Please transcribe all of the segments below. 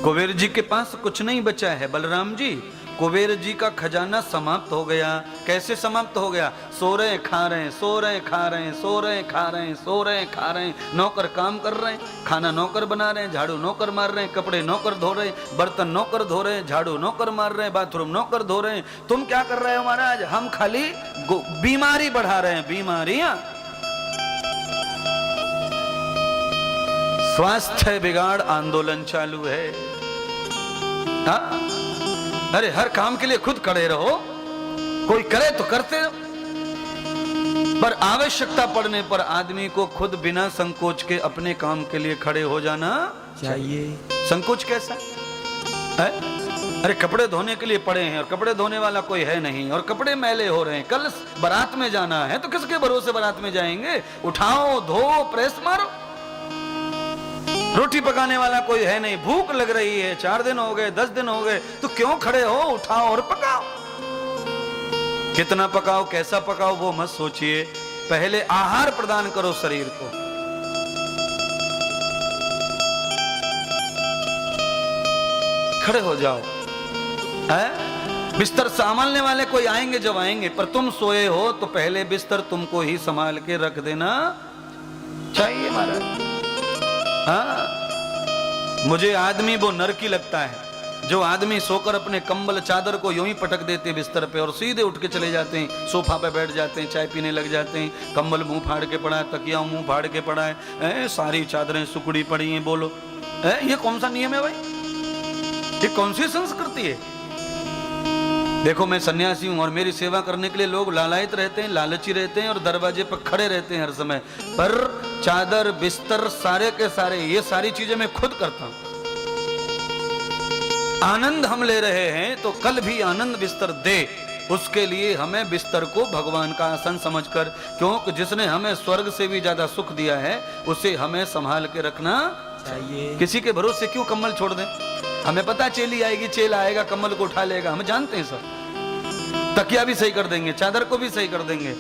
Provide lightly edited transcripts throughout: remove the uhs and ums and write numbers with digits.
कुबेर जी के पास कुछ नहीं बचा है बलराम जी। कुबेर जी का खजाना समाप्त हो गया। कैसे समाप्त हो गया? सो रहे खा रहे, सो रहे खा रहे, सो रहे खा रहे, सो रहे खा रहे। नौकर काम कर रहे हैं, खाना नौकर बना रहे हैं, झाड़ू नौकर मार रहे हैं, कपड़े नौकर धो रहे हैं, बर्तन नौकर धो रहे हैं, झाड़ू नौकर मार रहे हैं, बाथरूम नौकर धो रहे हैं। तुम क्या कर रहे हो महाराज? हम खाली बीमारी बढ़ा रहे हैं, बीमारियां। स्वास्थ्य बिगाड़ आंदोलन चालू है। हाँ? अरे हर काम के लिए खुद खड़े रहो, कोई करे तो करते रहो, पर आवश्यकता पड़ने पर आदमी को खुद बिना संकोच के अपने काम के लिए खड़े हो जाना चाहिए। संकोच कैसा है? अरे कपड़े धोने के लिए पड़े हैं और कपड़े धोने वाला कोई है नहीं और कपड़े मैले हो रहे हैं, कल बारात में जाना है तो किसके भरोसे बारात में जाएंगे? उठाओ, धो, प्रेस मारो। रोटी पकाने वाला कोई है नहीं, भूख लग रही है, 4 दिन हो गए, 10 दिन हो गए, तो क्यों खड़े हो? उठाओ और पकाओ। कितना पकाओ, कैसा पकाओ वो मत सोचिए, पहले आहार प्रदान करो शरीर को। खड़े हो जाओ। है? बिस्तर संभालने वाले कोई आएंगे जब आएंगे, पर तुम सोए हो तो पहले बिस्तर तुमको ही संभाल के रख देना चाहिए महाराज। हाँ, मुझे आदमी वो नरकी लगता है जो आदमी सोकर अपने कंबल चादर को यूं ही पटक देते बिस्तर पे और सीधे उठ के चले जाते हैं, सोफा पे बैठ जाते हैं, चाय पीने लग जाते हैं, कंबल मुंह फाड़ के पड़ा है, तकिया मुंह फाड़ के पड़ा है, सारी चादरें सुकड़ी पड़ी हैं। बोलो ये कौन सा नियम है भाई? ये कौन सी संस्कृति है? देखो मैं सन्यासी हूं और मेरी सेवा करने के लिए लोग लालायित रहते हैं, लालची रहते हैं और दरवाजे पर खड़े रहते हैं हर समय, पर चादर बिस्तर सारे के सारे ये सारी चीजें मैं खुद करता हूं। आनंद हम ले रहे हैं तो कल भी आनंद बिस्तर दे, उसके लिए हमें बिस्तर को भगवान का आसन समझकर, क्योंकि जिसने हमें स्वर्ग से भी ज्यादा सुख दिया है उसे हमें संभाल के रखना चाहिए। किसी के भरोसे क्यों कम्बल छोड़ दें? हमें पता चेली आएगी, चेला आएगा, कम्बल को उठा लेगा, हम जानते हैं सब। तकिया भी सही कर देंगे, चादर को भी सही कर देंगे,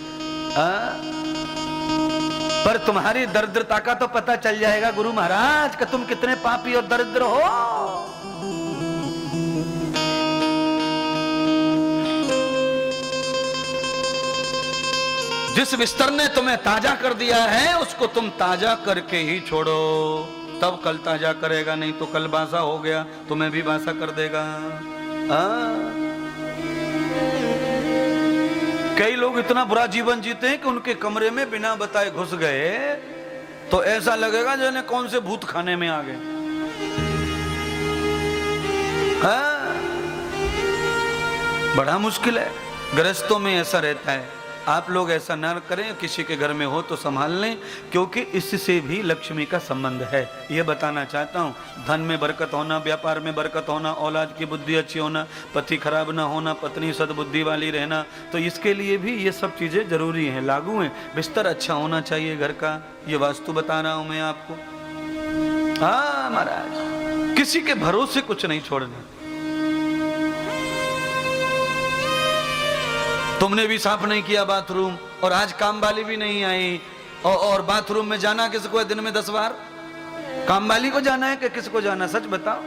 पर तुम्हारी दरिद्रता का तो पता चल जाएगा गुरु महाराज कि तुम कितने पापी और दरिद्र हो। जिस बिस्तर ने तुम्हें ताजा कर दिया है उसको तुम ताजा करके ही छोड़ो, तब कल ताजा करेगा, नहीं तो कल बासा हो गया तुम्हें भी बासा कर देगा। कई लोग इतना बुरा जीवन जीते हैं कि उनके कमरे में बिना बताए घुस गए तो ऐसा लगेगा जैसे कौन से भूत खाने में आ गए। बड़ा मुश्किल है, गृहस्थों में ऐसा रहता है। आप लोग ऐसा न करें, किसी के घर में हो तो संभाल लें, क्योंकि इससे भी लक्ष्मी का संबंध है। ये बताना चाहता हूँ, धन में बरकत होना, व्यापार में बरकत होना, औलाद की बुद्धि अच्छी होना, पति खराब ना होना, पत्नी सद्बुद्धि वाली रहना, तो इसके लिए भी ये सब चीज़ें जरूरी हैं, लागू हैं। बिस्तर अच्छा होना चाहिए घर का, ये वास्तु बता रहा हूँ मैं आपको। हाँ महाराज, किसी के भरोसे कुछ नहीं छोड़ना। तुमने भी साफ नहीं किया बाथरूम और आज काम वाली भी नहीं आई, और बाथरूम में जाना किसको है दिन में 10 बार? काम वाली को जाना है कि किसको जाना? सच बताओ।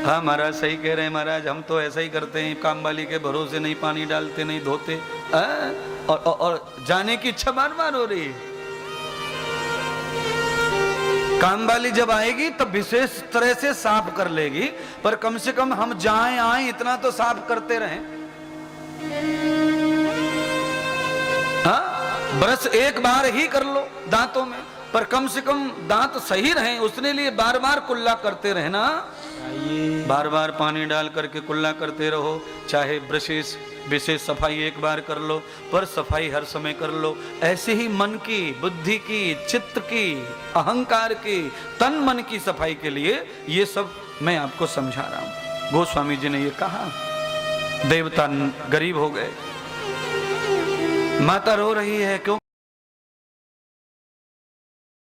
हाँ महाराज सही कह रहे हैं महाराज, हम तो ऐसा ही करते हैं, काम वाली के भरोसे नहीं पानी डालते, नहीं धोते, और जाने की इच्छा बार बार हो रही है। काम वाली जब आएगी तब विशेष तरह से साफ कर लेगी, पर कम से कम हम जाएं आए इतना तो साफ करते रहें। हाँ, ब्रश एक बार ही कर लो दांतों में, पर कम से कम दांत सही रहें, उसने लिए बार बार कुल्ला करते रहना, बार बार पानी डाल करके कुल्ला करते रहो। चाहे ब्रशेस विशेष सफाई एक बार कर लो, पर सफाई हर समय कर लो। ऐसे ही मन की, बुद्धि की, चित्त की, अहंकार की, तन मन की सफाई के लिए ये सब मैं आपको समझा रहा हूं। गोस्वामी जी ने ये कहा, देवता गरीब हो गए, माता रो रही है क्यों?